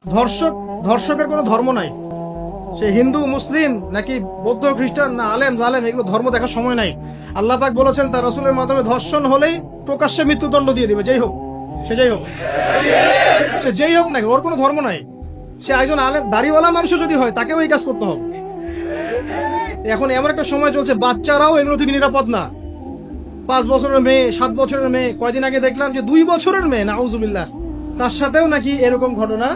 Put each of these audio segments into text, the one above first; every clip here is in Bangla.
ধর্ষক ধর্ষকের কোনো ধর্ম নাই। সে হিন্দু মুসলিম নাকি বৌদ্ধ খ্রিস্টান না আলেম জালেম, এগুলো ধর্ম দেখার সময় নাই। আল্লাহ পাক বলেছেন তার রাসূলের মাধ্যমে ধর্ষণ হলেই প্রকাশ্যে মৃত্যুদণ্ড দিয়ে দিবে, যেই হোক সে যেই হোক নাকি, ওর কোনো ধর্ম নাই। সে একজন আলেম দাড়িওয়ালা মানুষও যদি হয় তাকেও এই কাজ করতে হবে। এখন এমন একটা সময় চলছে, বাচ্চারাও এগুলো থেকে নিরাপদ না। 5 বছরের মেয়ে, 7 বছরের মেয়ে, কয়দিন আগে দেখলাম যে 2 বছরের মেয়ে, নাউজুবিল্লাহ, তার সাথেও নাকি এরকম ঘটনা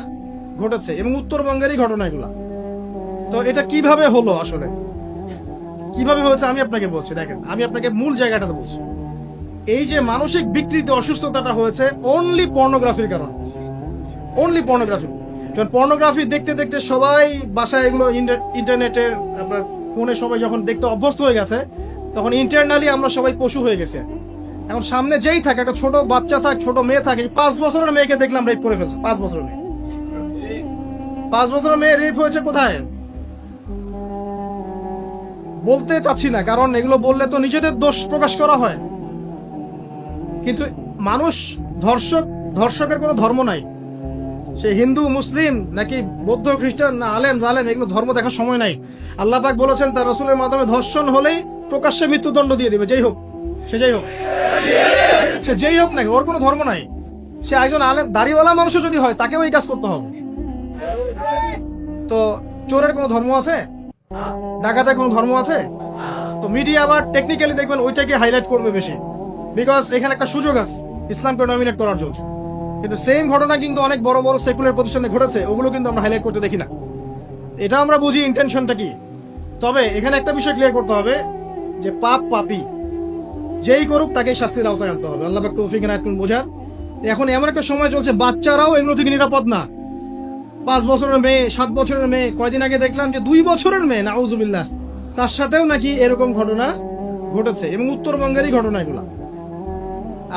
ঘটেছে, এবং উত্তরবঙ্গেরই ঘটনা এগুলা। তো এটা কিভাবে হলো, আসলে কিভাবে হয়েছে আমি আপনাকে বলছি। দেখেন, আমি আপনাকে মূল জায়গাটাতে বলছি। এই যে মানসিক বিকৃতি, অসুস্থতাটা হয়েছে অনলি পর্নোগ্রাফির কারণে। Only pornography. যখন পর্নোগ্রাফি দেখতে দেখতে সবাই বাসায় এগুলো ইন্টারনেটে, আপনার ফোনে সবাই যখন দেখতে অভ্যস্ত হয়ে গেছে, তখন ইন্টারনালি আমরা সবাই পশু হয়ে গেছে। এখন সামনে যেই থাকে, একটা ছোট বাচ্চা থাক, ছোট মেয়ে থাকে, 5 বছরের মেয়েকে দেখলাম রেপ করে ফেলছে। 5 বছরের মেয়ে, 5 বছরের মেয়ে রেপ হয়েছে কোথায় বলতে চাচ্ছি না, কারণ এগুলো বললে তো নিজেদের দোষ প্রকাশ করা হয়। কিন্তু মানুষ ধর্ষকের কোনো ধর্ম নাই। সে হিন্দু মুসলিম নাকি বৌদ্ধ খ্রিস্টান না আলেম জালেম, এগুলো ধর্ম দেখার সময় নাই। আল্লাহ পাক বলেছেন তার রাসূলের মাধ্যমে ধর্ষণ হলেই প্রকাশ্যে মৃত্যুদণ্ড দিয়ে দিবে, যেই হোক সে যেই হোক নাকি, ওর কোনো ধর্ম নাই। সে একজন আলেম দাড়িওয়ালা মানুষও যদি হয় তাকেও এই কাজ করতে হবে। তো চোরের কোনো ধর্ম আছে? ডাকাতের কোনো ধর্ম আছে? তো মিডিয়া আবার টেকনিক্যালি দেখবেন ওইটাকে হাইলাইট করবে বেশি, বিকজ এখানে একটা সুযোগ আছে ইসলামকে ডমিনেট করার জন্য। কিন্তু সেম ঘটনা কিন্তু অনেক বড় বড় সেকুলার প্রতিষ্ঠানে ঘটেছে, ওগুলো কিন্তু আমরা হাইলাইট করতে দেখি না। এটা আমরা বুঝি ইন্টেনশনটা কি। তবে এখানে একটা বিষয় ক্লিয়ার করতে হবে যে পাপী যেই করুক তাকেই শাস্তির আওতায় আনতে হবে। আল্লাহ পাক তৌফিক এনায়েত করুন বোঝার। এখন এমন একটা সময় চলছে, বাচ্চারাও এগুলো থেকে নিরাপদ না। 5 বছরের মেয়ে, 7 বছরের মেয়ে, কয়দিন আগে দেখলাম যে 2 বছরের মেয়ে, নাউজুবিল্লাহ, তার সাথেও নাকি এরকম ঘটনা ঘটেছে, এবং উত্তরবঙ্গেরই ঘটনা এগুলা।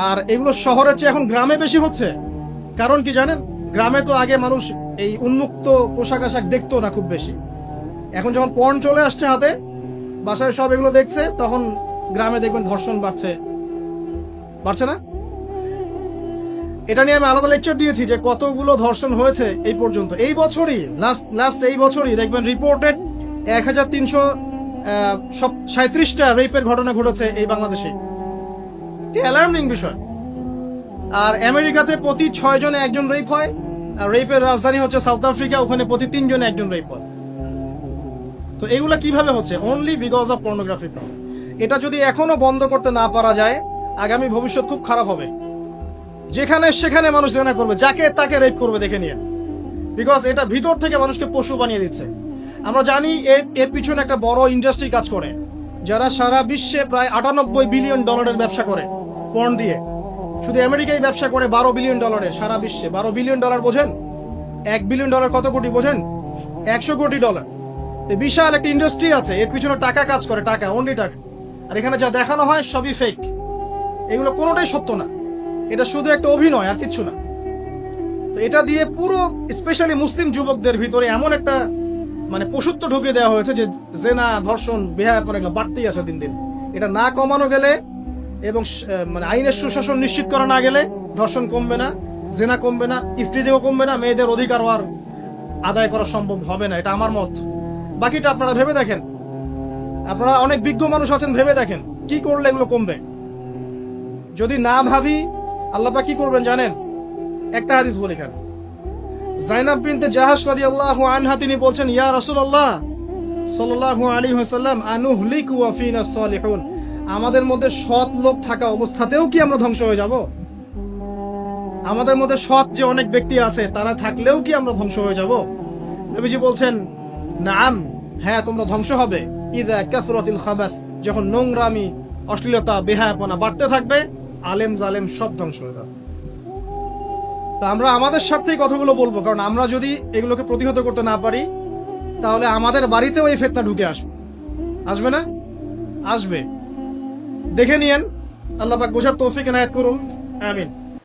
আর এগুলো শহরের চেয়ে এখন গ্রামে বেশি হচ্ছে। কারণ কি জানেন, গ্রামে তো আগে মানুষ এই উন্মুক্ত পোশাক আশাক দেখতো না খুব বেশি। এখন যখন পর্ন চলে আসছে হাতে, বাসায় সব এগুলো দেখছে, তখন গ্রামে দেখবেন ধর্ষণ বাড়ছে না? এটা নিয়ে আমি আলাদা লেকচার দিয়েছি যে কতগুলো ধর্ষণ হয়েছে এই পর্যন্ত। এই বছরই লাস্ট এই বছরই দেখবেন রিপোর্টেড 1337টা রেপের ঘটনা ঘটেছে এই বাংলাদেশে। অ্যালার্মিং বিষয়। আর আমেরিকাতে প্রতি 6 জনে একজন রেপ হয়, আর রেপের রাজধানী হচ্ছে সাউথ আফ্রিকা, ওখানে প্রতি 3 জনে একজন রেপ হয়। তো এগুলা কিভাবে হচ্ছে? Only because of pornography. এটা যদি এখনো বন্ধ করতে না পারা যায়, আগামী ভবিষ্যৎ খুব খারাপ হবে। যেখানে সেখানে মানুষ জেনা করবে, যাকে তাকে রেপ করবে, দেখে নিয়ে। বিকজ এটা ভিতর থেকে মানুষকে পশু বানিয়ে দিচ্ছে। আমরা জানি এর পিছনে একটা বড় ইন্ডাস্ট্রি কাজ করে, যারা সারা বিশ্বে প্রায় $98 বিলিয়ন ব্যবসা করে পর্ন দিয়ে। শুধু আমেরিকায় ব্যবসা করে $12 বিলিয়ন, সারা বিশ্বে $12 বিলিয়ন বোঝেন? $1 বিলিয়ন কত কোটি বোঝেন? $100 কোটি। বিশাল একটা ইন্ডাস্ট্রি আছে, এর পিছনে টাকা কাজ করে, টাকা, অনলি টাকা। আর এখানে যা দেখানো হয় সবই ফেক, এগুলো কোনোটাই সত্য না। এটা শুধু একটা অভিনয়, আর কিচ্ছু না। তো এটা দিয়ে পুরো স্পেশালি মুসলিম যুবকদের ভিতরে এমন একটা পশুত্ব ঢুকে দেওয়া হয়েছে যে জেনা, ধর্ষণ, বেহায়াপনা এগুলো বাড়তেই আছে দিন দিন। এটা না কমানো গেলে এবং আইনের সুশাসন নিশ্চিত করা না গেলে ধর্ষণ কমবে না, জেনা কমবে না, ইফটিজিংও কমবে না, মেয়েদের অধিকার আর আদায় করা সম্ভব হবে না। এটা আমার মত। বাকিটা আপনারা ভেবে দেখেন। আপনারা অনেক বিজ্ঞ মানুষ আছেন, ভেবে দেখেন কি করলে এগুলো কমবে। যদি না ভাবি, আল্লাহ পাক কি করবেন জানেন? একটা হাদিস বলি কেন। যায়নাব বিনতে জাহাশ রাদিয়াল্লাহু আনহা তিনি বলছেন, ইয়া রাসূলুল্লাহ সাল্লাল্লাহু আলাইহি ওয়াসাল্লাম, আনুহলিকু ওয়া ফিনা সালিহুন, আমাদের মধ্যে সৎ লোক থাকা অবস্থাতেও কি আমরা ধ্বংস হয়ে যাব? আমাদের মধ্যে সৎ যে অনেক ব্যক্তি আছে, তারা থাকলেও কি আমরা ধ্বংস হয়ে যাব? নবীজি বলছেন, নাম, হ্যাঁ, তোমরা ধ্বংস হবে। ইযা কাসরাতিল খাবাস, যখন নোংরামি, অশ্লীলতা, বেহায়াপনা বাড়তে থাকবে, আলেম জালেম সব ধ্বংস হয়ে যাবে। তা আমরা আমাদের সাথেই কথাগুলো বলবো, কারণ আমরা যদি এগুলোকে প্রতিহত করতে না পারি, তাহলে আমাদের বাড়িতেও এই ফিতনা ঢুকে আসবে না? আসবে। দেখে নিয়েন। আল্লাহ পাক বোঝার তৌফিক এনায়েত করুন। আমিন।